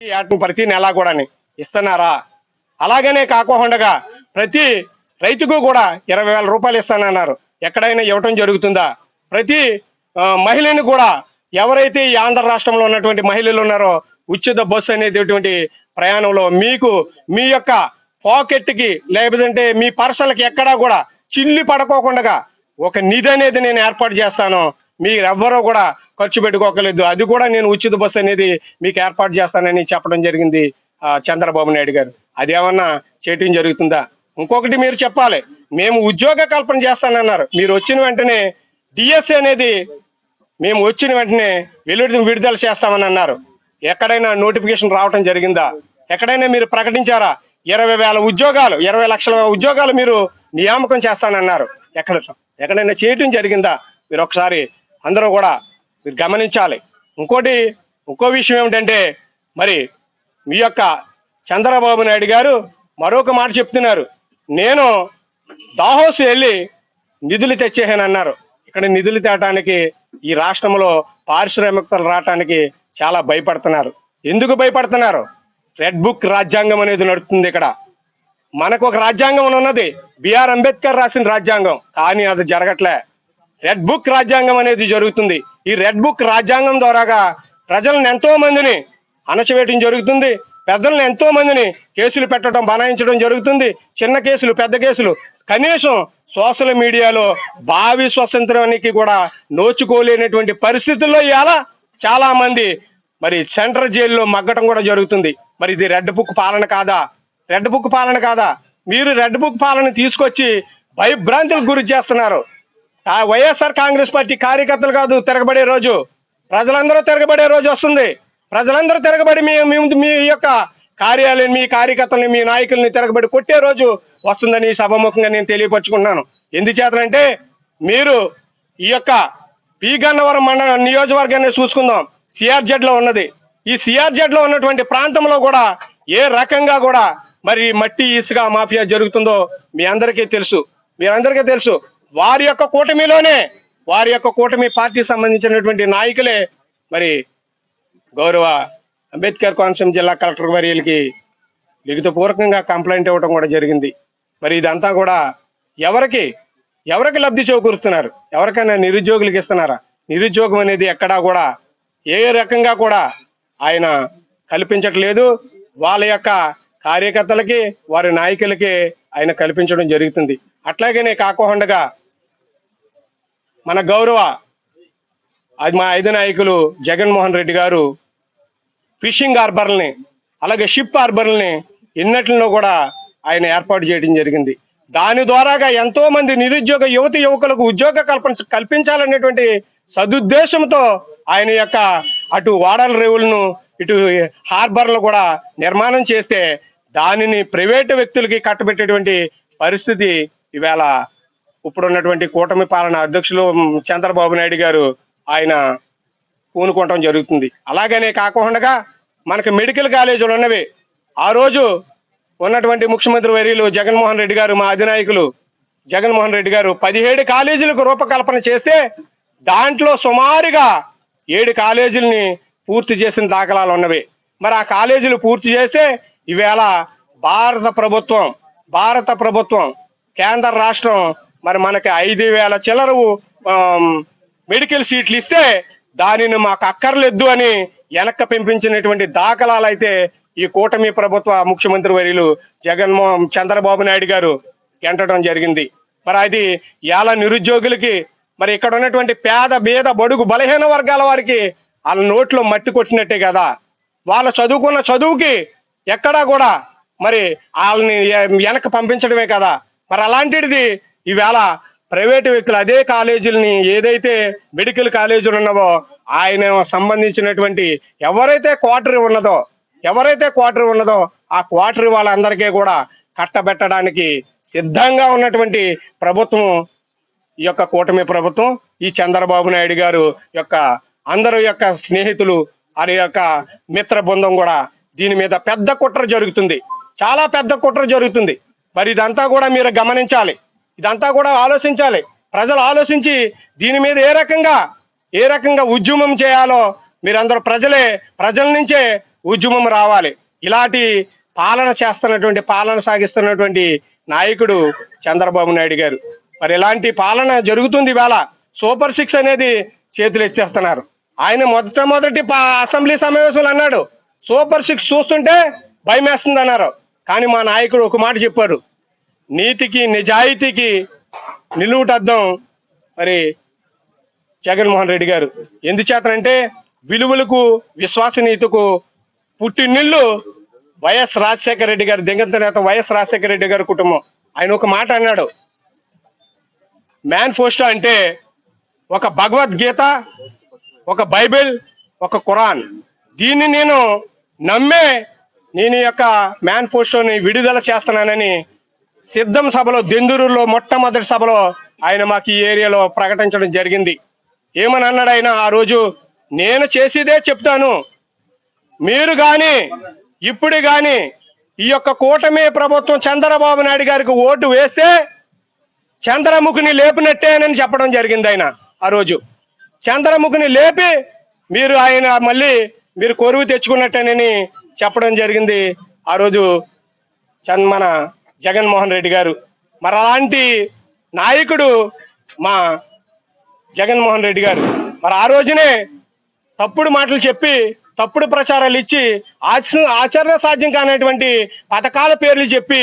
ప్రతి నెల కూడా ఇస్తున్నారా? అలాగనే కాకుండా ప్రతి రైతుకు కూడా 20,000 రూపాయలు ఇస్తానన్నారు. ఎక్కడైనా ఇవ్వటం జరుగుతుందా? ప్రతి మహిళను కూడా ఎవరైతే ఈ ఆంధ్ర రాష్ట్రంలో ఉన్నటువంటి మహిళలు ఉన్నారో ఉచిత బస్సు అనేటటువంటి ప్రయాణంలో మీకు మీ యొక్క పాకెట్ కి లేకపోతే మీ పర్సనల్కి ఎక్కడా కూడా చిల్లి పడుకోకుండా ఒక నిధి అనేది నేను ఏర్పాటు చేస్తాను. మీరు ఎవ్వరూ కూడా ఖర్చు పెట్టుకోకలేదు, అది కూడా నేను ఉచిత బస్సు అనేది మీకు ఏర్పాటు చేస్తానని చెప్పడం జరిగింది చంద్రబాబు నాయుడు గారు. అదేమన్నా చేయటం జరుగుతుందా? ఇంకొకటి మీరు చెప్పాలి, మేము ఉద్యోగ కల్పన చేస్తానన్నారు. మీరు వచ్చిన వెంటనే డిఎస్సి అనేది మేము వచ్చిన వెంటనే విడుదల చేస్తామని అన్నారు. ఎక్కడైనా నోటిఫికేషన్ రావటం జరిగిందా? ఎక్కడైనా మీరు ప్రకటించారా? 20,000 ఉద్యోగాలు, 20 లక్షల ఉద్యోగాలు మీరు నియామకం చేస్తానన్నారు. ఎక్కడైనా చేయటం జరిగిందా? మీరు ఒకసారి అందరూ కూడా మీరు గమనించాలి. ఇంకో విషయం ఏమిటంటే, మరి మీ యొక్క చంద్రబాబు నాయుడు గారు మరొక మాట చెప్తున్నారు. నేను దాహోస్ వెళ్ళి నిధులు తెచ్చేసానన్నారు. ఇక్కడ నిధులు తేటానికి ఈ రాష్ట్రంలో పారిశ్రామికతలు రావటానికి చాలా భయపడుతున్నారు. ఎందుకు భయపడుతున్నారు? రెడ్ బుక్ రాజ్యాంగం అనేది నడుస్తుంది. ఇక్కడ మనకు ఒక రాజ్యాంగం ఉన్నది, బిఆర్ అంబేద్కర్ రాసిన రాజ్యాంగం, కానీ అది జరగట్లే. రెడ్ బుక్ రాజ్యాంగం అనేది జరుగుతుంది. ఈ రెడ్ బుక్ రాజ్యాంగం ద్వారాగా ప్రజలను ఎంతో మందిని అణచివేయటం జరుగుతుంది. పెద్దలను ఎంతో మందిని కేసులు పెట్టడం, బనాయించడం జరుగుతుంది. చిన్న కేసులు, పెద్ద కేసులు, కనీసం సోషల్ మీడియాలో భావి స్వతంత్రానికి కూడా నోచుకోలేనటువంటి పరిస్థితుల్లో ఇవాళ చాలా మంది మరి సెంట్రల్ జైల్లో మగ్గటం కూడా జరుగుతుంది. మరి ఇది రెడ్ బుక్ పాలన కాదా? రెడ్ బుక్ పాలన కాదా? మీరు రెడ్ బుక్ పాలన తీసుకొచ్చి భయభ్రాంతులకు గురి చేస్తున్నారు. వైఎస్ఆర్ కాంగ్రెస్ పార్టీ కార్యకర్తలు కాదు తిరగబడే రోజు, ప్రజలందరూ తిరగబడే రోజు వస్తుంది. ప్రజలందరూ తిరగబడి మీ యొక్క కార్యాలయం, మీ కార్యకర్తల్ని, మీ నాయకుల్ని తిరగబడి కొట్టే రోజు వస్తుందని సభాముఖంగా నేను తెలియపరుచుకుంటున్నాను. ఎందుచేతనంటే, మీరు ఈ యొక్క పి గన్నవరం మండల నియోజకవర్గాన్ని చూసుకుందాం. సిఆర్జెడ్ లో ఉన్నది. ఈ సిఆర్జెడ్ లో ఉన్నటువంటి ప్రాంతంలో కూడా ఏ రకంగా కూడా మరి మట్టి ఇసుక మాఫియా జరుగుతుందో మీ అందరికీ తెలుసు. వారి యొక్క కూటమి పార్టీ సంబంధించినటువంటి నాయకులే మరి గౌరవ అంబేద్కర్ కోనసీమ జిల్లా కలెక్టర్ వర్యులకి లిఖితపూర్వకంగా కంప్లైంట్ ఇవ్వడం కూడా జరిగింది. మరి ఇదంతా కూడా ఎవరికి లబ్ధి చేకూరుతున్నారు? ఎవరికైనా నిరుద్యోగులకు ఇస్తున్నారా? నిరుద్యోగం అనేది ఎక్కడా కూడా ఏ రకంగా కూడా ఆయన కల్పించట్లేదు. వాళ్ళ యొక్క కార్యకర్తలకి, వారి నాయకులకి ఆయన కల్పించడం జరుగుతుంది. అట్లాగనే కాకుండా మన గౌరవ మా 5 నాయకులు జగన్మోహన్ రెడ్డి గారు ఫిషింగ్ హార్బర్లని, అలాగే షిప్ హార్బర్లని ఎన్నట్లో కూడా ఆయన ఏర్పాటు చేయడం జరిగింది. దాని ద్వారాగా ఎంతో మంది నిరుద్యోగ యువకులకు ఉద్యోగ కల్పించాలనేటువంటి సదుద్దేశంతో ఆయన యొక్క అటు వాడల రేవులను, ఇటు హార్బర్లు కూడా నిర్మాణం చేస్తే దానిని ప్రైవేటు వ్యక్తులకి కట్టబెట్టేటువంటి పరిస్థితి ఈవేళ ఇప్పుడున్నటువంటి కూటమి పాలన అధ్యక్షులు చంద్రబాబు నాయుడు గారు ఆయన పూనుకోవటం జరుగుతుంది. అలాగనే కాకుండా మనకు మెడికల్ కాలేజీలు ఉన్నవి. ఆ రోజు ఉన్నటువంటి ముఖ్యమంత్రి వర్యులు జగన్మోహన్ రెడ్డి గారు, మా అధినాయకులు జగన్మోహన్ రెడ్డి గారు 17 కాలేజీలకు రూపకల్పన చేస్తే దాంట్లో సుమారుగా 7 కాలేజీలని పూర్తి చేసిన దాఖలాలు ఉన్నవి. మరి ఆ కాలేజీలు పూర్తి చేస్తే ఈవేళ భారత ప్రభుత్వం కేంద్ర రాష్ట్రం మరి మనకి 5,000 చిల్లర మెడికల్ సీట్లు ఇస్తే దానిని మాకు అక్కర్లేదు అని వెనక్కి పంపించినటువంటి దాఖలాలు అయితే ఈ కూటమి ప్రభుత్వ ముఖ్యమంత్రి వర్యులు చంద్రబాబు నాయుడు గారు ఎంటడం జరిగింది. మరి అది ఇలా నిరుద్యోగులకి, మరి ఇక్కడ ఉన్నటువంటి పేద బీద బడుగు బలహీన వర్గాల వారికి వాళ్ళ నోట్లో మట్టి కొట్టినట్టే కదా. వాళ్ళు చదువుకున్న చదువుకి ఎక్కడా కూడా మరి వాళ్ళని వెనక్కి పంపించడమే కదా. మరి అలాంటిది ఈవేళ ప్రైవేటు వ్యక్తులు అదే కాలేజీలని, ఏదైతే మెడికల్ కాలేజీలు ఉన్నావో ఆయన సంబంధించినటువంటి ఎవరైతే క్వార్టర్ ఉన్నదో ఆ క్వార్టర్ వాళ్ళందరికీ కూడా కట్టబెట్టడానికి సిద్ధంగా ఉన్నటువంటి ప్రభుత్వం ఈ యొక్క కూటమి ప్రభుత్వం. ఈ చంద్రబాబు నాయుడు గారు యొక్క అందరూ యొక్క స్నేహితులు, వారి యొక్క మిత్ర బృందం కూడా దీని మీద పెద్ద కుట్ర జరుగుతుంది, చాలా పెద్ద కుట్ర జరుగుతుంది. మరి ఇదంతా కూడా మీరు గమనించాలి, ఇదంతా కూడా ఆలోచించాలి. ప్రజలు ఆలోచించి దీని మీద ఏ రకంగా ఉద్యమం చేయాలో మీరందరూ ప్రజల నుంచే ఉద్యమం రావాలి. ఇలాంటి పాలన సాగిస్తున్నటువంటి నాయకుడు చంద్రబాబు నాయుడు గారు. మరి ఇలాంటి పాలన జరుగుతుంది. ఇవాళ సూపర్ 6 అనేది చేతులు ఎత్తేస్తున్నారు. ఆయన మొట్టమొదటి అసెంబ్లీ సమావేశంలో అన్నాడు, సూపర్ 6 చూస్తుంటే భయమేస్తుంది అన్నారు. కానీ మా నాయకుడు ఒక మాట చెప్పారు, నీతికి నిజాయితీకి నిలువుటద్దం మరి జగన్మోహన్ రెడ్డి గారు. ఎందుచేతనంటే విలువలకు విశ్వసనీయతకు పుట్టినిల్లు వైఎస్ రాజశేఖర రెడ్డి గారు, దివంగత నేత వైఎస్ రాజశేఖర రెడ్డి గారి కుటుంబం. ఆయన ఒక మాట అన్నాడు, మేనిఫెస్టో అంటే ఒక భగవద్గీత, ఒక బైబిల్, ఒక ఖురాన్. దీన్ని నేను నమ్మే నేను యొక్క మేనిఫెస్టోని విడుదల చేస్తున్నానని సిద్ధం సభలో, దెందురులో మొట్టమొదటి సభలో ఆయన మాకు ఈ ఏరియాలో ప్రకటించడం జరిగింది. ఏమని అన్నాడు ఆయన ఆ రోజు, నేను చేసేదే చెప్తాను, మీరు కానీ ఇప్పుడు కానీ ఈ యొక్క కూటమి ప్రభుత్వం చంద్రబాబు నాయుడు గారికి ఓటు వేస్తే చంద్రముఖిని లేపినట్టేనని చెప్పడం జరిగింది. ఆయన ఆ రోజు చంద్రముఖిని లేపి మీరు కొరువు తెచ్చుకున్నట్టేనని చెప్పడం జరిగింది ఆ రోజు మన జగన్మోహన్ రెడ్డి గారు. మరి అలాంటి నాయకుడు మా జగన్మోహన్ రెడ్డి గారు. మరి ఆ రోజునే తప్పుడు మాటలు చెప్పి, తప్పుడు ప్రచారాలు ఇచ్చి, ఆచరణ సాధ్యం కానటువంటి పథకాల పేర్లు చెప్పి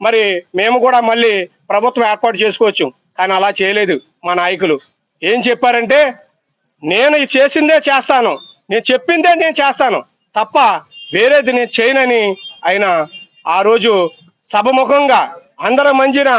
మరి మేము కూడా మళ్ళీ ప్రభుత్వం ఏర్పాటు చేసుకోవచ్చు. కానీ అలా చేయలేదు మా నాయకులు. ఏం చెప్పారంటే, నేను చేసిందే చేస్తాను, నేను చెప్పిందే నేను చేస్తాను తప్ప వేరేది నేను చేయనని ఆయన ఆ రోజు సభముఖంగా అందరి మంజిన